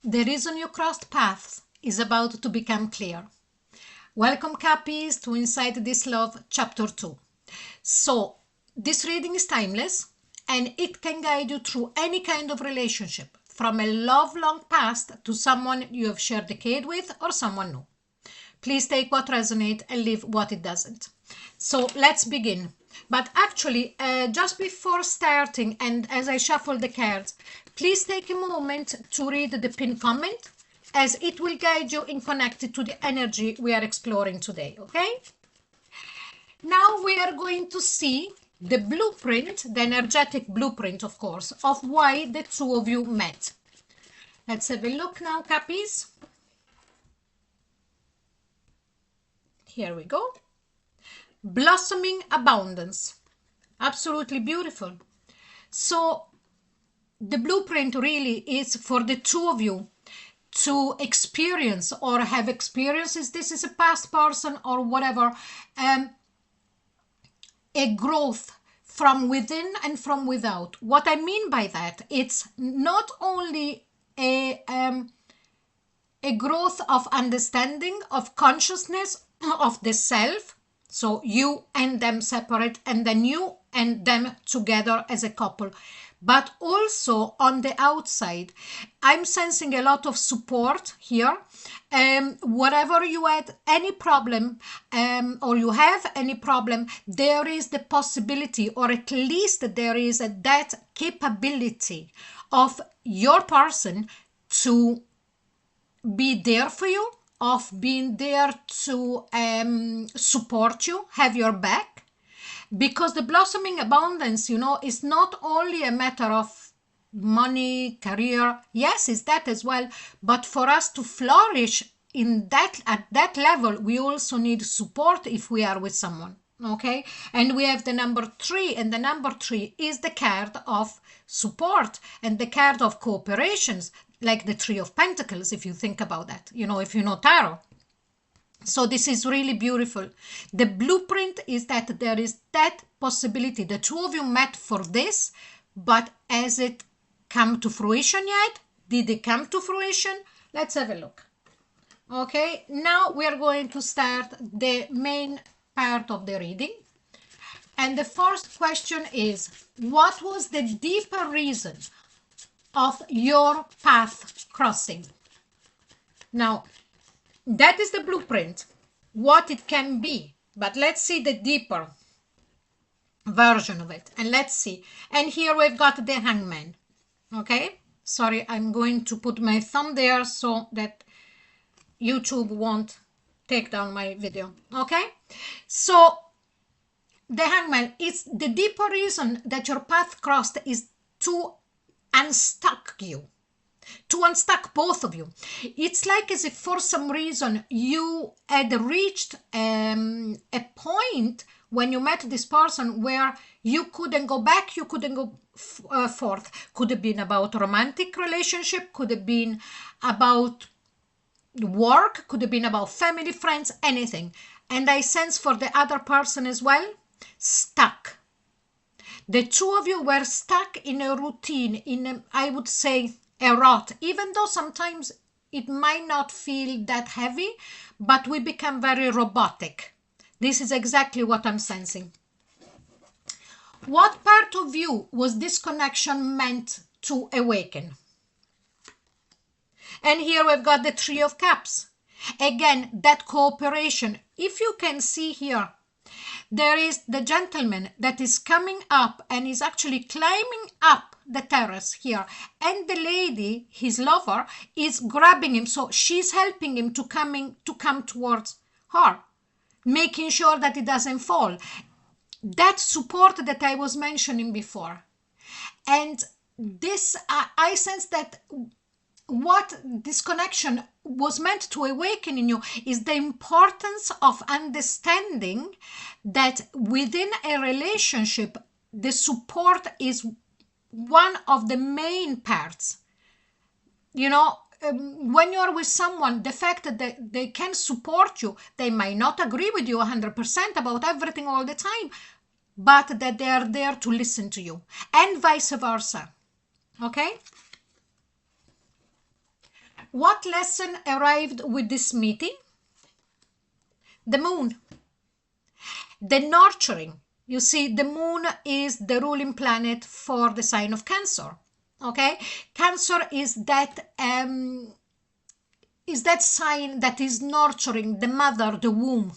The reason you crossed paths is about to become clear. Welcome, Cappies, to Inside This Love, Chapter 2. So, this reading is timeless and it can guide you through any kind of relationship, from a love long past to someone you have shared a decade with or someone new. Please take what resonates and leave what it doesn't. So let's begin. But actually, just before starting and as I shuffle the cards, please take a moment to read the pinned comment, as it will guide you in connected to the energy we are exploring today, okay? Now we are going to see the blueprint, the energetic blueprint, of course, of why the two of you met. Let's have a look now, Cappies. Here we go. Blossoming abundance. Absolutely beautiful. So the blueprint really is for the two of you to experience or have experiences. This is a past person or whatever. A growth from within and from without. What I mean by that, it's not only a growth of understanding, of consciousness, of the self, so you and them separate and then you and them together as a couple, but also on the outside. I'm sensing a lot of support here. Whatever you had any problem or you have any problem, there is the possibility, or at least there is that capability of your person to be there for you, of being there to support you, have your back. Because the blossoming abundance, you know, is not only a matter of money, career. Yes, it's that as well. But for us to flourish in that, at that level, we also need support if we are with someone. Okay, and we have the number 3, and the number 3 is the card of support and the card of cooperations, like the 3 of Pentacles, if you think about that, you know, if you know tarot. So this is really beautiful. The blueprint is that there is that possibility. The two of you met for this, but has it come to fruition yet? Did it come to fruition? Let's have a look. Okay, now we are going to start the main part of the reading. And the first question is, what was the deeper reason of your path crossing? Now, that is the blueprint, what it can be, but let's see the deeper version of it, and let's see. And here we've got the Hangman. Okay, sorry, I'm going to put my thumb there so that YouTube won't take down my video. Okay, so the Hangman is the deeper reason that your path crossed is to unstuck you, to unstuck both of you. It's like as if for some reason you had reached a point when you met this person where you couldn't go back, you couldn't go forth. Could have been about romantic relationship, could have been about work, could have been about family, friends, anything. And I sense for the other person as well, stuck. The two of you were stuck in a routine, in a, I would say, a rut, even though sometimes it might not feel that heavy, but we become very robotic. This is exactly what I'm sensing. What part of you was this connection meant to awaken? And here we've got the 3 of Cups. Again, that cooperation. If you can see here, there is the gentleman that is coming up and is actually climbing up the terrace here, and the lady, his lover, is grabbing him, so she's helping him to come towards her, making sure that he doesn't fall. That support that I was mentioning before. And this, I sense that what this connection was meant to awaken in you is the importance of understanding that within a relationship, the support is one of the main parts. You know, when you're with someone, the fact that they can support you, they might not agree with you 100% about everything all the time, but that they are there to listen to you, and vice versa. Okay? What lesson arrived with this meeting? The moon. The nurturing. You see, the moon is the ruling planet for the sign of Cancer. Okay, Cancer is that sign that is nurturing the mother, the womb.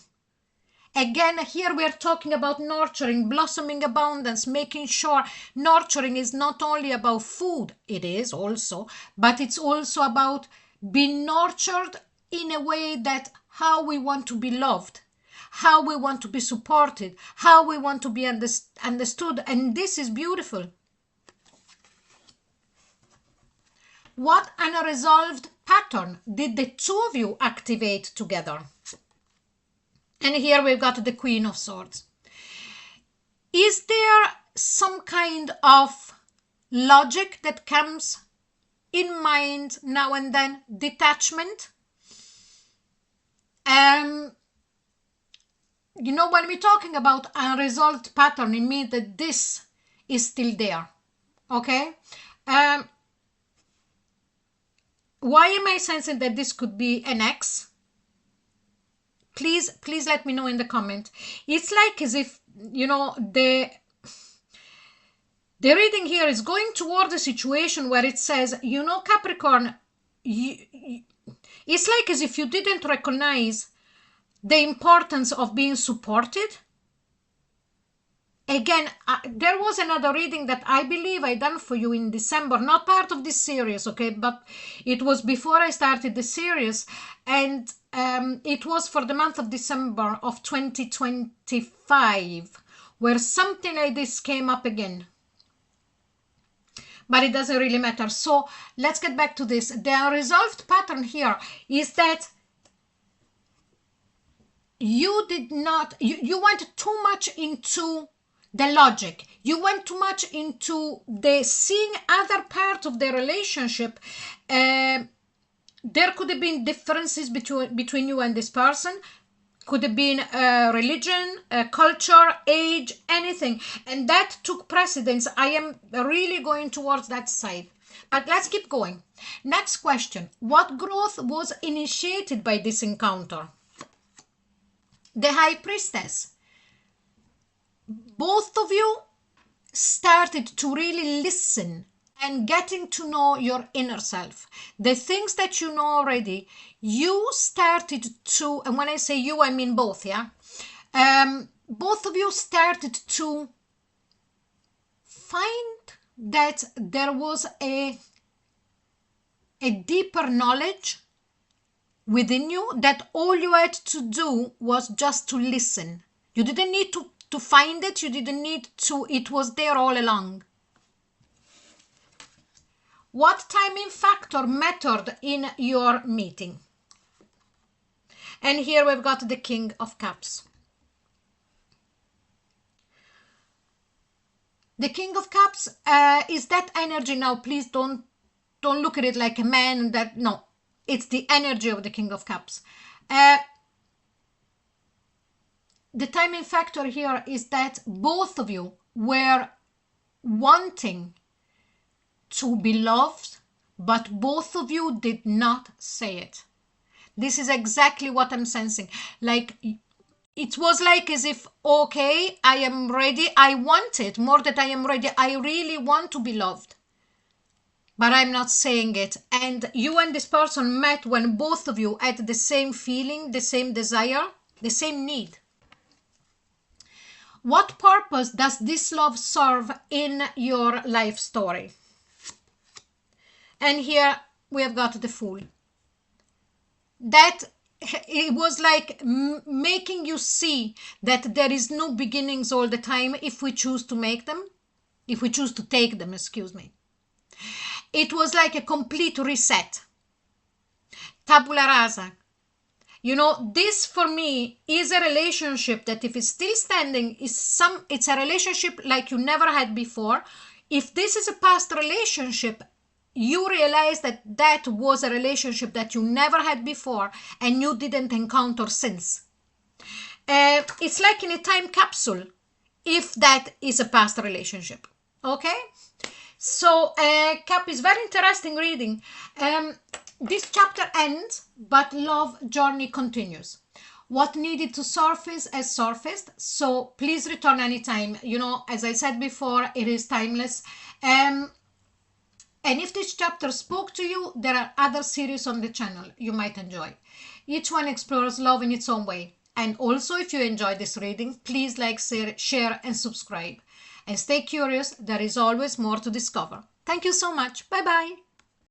Again, here we are talking about nurturing, blossoming abundance, making sure nurturing is not only about food, it is also, but it's also about being nurtured in a way that how we want to be loved, how we want to be supported, how we want to be understood. And this is beautiful. What unresolved pattern did the two of you activate together? And here we've got the Queen of Swords. Is there some kind of logic that comes in mind now and then? Detachment? You know, when we're talking about unresolved pattern, it means that this is still there. Okay? Why am I sensing that this could be an ex? Please let me know in the comment. It's like as if, you know, the reading here is going toward a situation where it says, you know, Capricorn, it's like as if you didn't recognize the importance of being supported. Again, there was another reading that I believe I done for you in December, not part of this series, okay, but it was before I started the series, and it was for the month of December of 2025, where something like this came up again. But it doesn't really matter. So let's get back to this. The unresolved pattern here is that you did not, you went too much into the logic. You went too much into the seeing other part of the relationship. There could have been differences between you and this person. Could have been religion, culture, age, anything. And that took precedence. I am really going towards that side. But let's keep going. Next question. What growth was initiated by this encounter? The High Priestess. Both of you started to really listen and getting to know your inner self. The things that you know already, you started to, and when I say you, I mean both, yeah? Both of you started to find that there was a deeper knowledge within you, that all you had to do was just to listen. You didn't need to find it, you didn't need to, it was there all along. What timing factor mattered in your meeting? And here we've got the King of Cups. The King of Cups is that energy. Now, please don't look at it like a man. That no, it's the energy of the King of Cups. The timing factor here is that both of you were wanting to be loved, but both of you did not say it. This is exactly what I'm sensing. Like, it was like as if, okay, I am ready. I want it more than I am ready. I really want to be loved, but I'm not saying it. And you and this person met when both of you had the same feeling, the same desire, the same need. What purpose does this love serve in your life story? And here we have got the Fool. That it was like making you see that there is no beginnings all the time if we choose to make them, if we choose to take them, excuse me. It was like a complete reset. Tabula Rasa. You know, this for me is a relationship that if it's still standing, it's a relationship like you never had before. If this is a past relationship, you realize that that was a relationship that you never had before and you didn't encounter since. It's like in a time capsule, if that is a past relationship. Okay? So, Cap is very interesting reading. This chapter ends, but love journey continues. What needed to surface has surfaced, so please return anytime. You know, as I said before, it is timeless. Um, and if this chapter spoke to you, there are other series on the channel you might enjoy. Each one explores love in its own way. And also, if you enjoyed this reading, please like, share, and subscribe. And stay curious, there is always more to discover. Thank you so much. Bye bye.